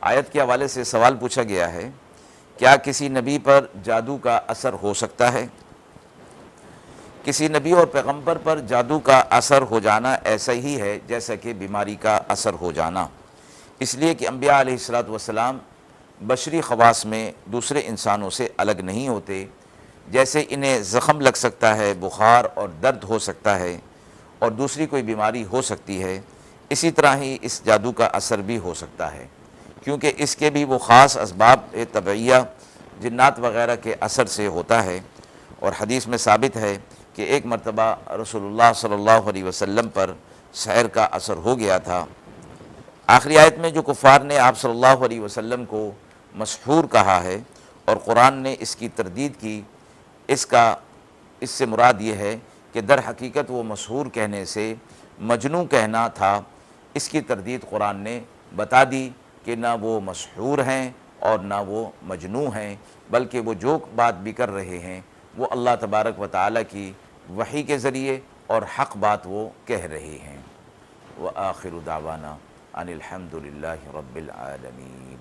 آیت کے حوالے سے سوال پوچھا گیا ہے، کیا کسی نبی پر جادو کا اثر ہو سکتا ہے؟ کسی نبی اور پیغمبر پر جادو کا اثر ہو جانا ایسا ہی ہے جیسا کہ بیماری کا اثر ہو جانا، اس لیے کہ انبیاء علیہ السلام بشری خواص میں دوسرے انسانوں سے الگ نہیں ہوتے۔ جیسے انہیں زخم لگ سکتا ہے، بخار اور درد ہو سکتا ہے اور دوسری کوئی بیماری ہو سکتی ہے، اسی طرح ہی اس جادو کا اثر بھی ہو سکتا ہے، کیونکہ اس کے بھی وہ خاص اسباب طبعیہ جنات وغیرہ کے اثر سے ہوتا ہے۔ اور حدیث میں ثابت ہے کہ ایک مرتبہ رسول اللہ صلی اللہ علیہ وسلم پر سحر کا اثر ہو گیا تھا۔ آخری آیت میں جو کفار نے آپ صلی اللہ علیہ وسلم کو مسحور کہا ہے اور قرآن نے اس کی تردید کی، اس سے مراد یہ ہے کہ در حقیقت وہ مسحور کہنے سے مجنوں کہنا تھا۔ اس کی تردید قرآن نے بتا دی کہ نہ وہ مسحور ہیں اور نہ وہ مجنوں ہیں، بلکہ وہ جو بات بھی کر رہے ہیں وہ اللہ تبارک و تعالیٰ کی وحی کے ذریعے اور حق بات وہ کہہ رہے ہیں۔ وآخر دعوانا ان الحمد للہ رب العالمین۔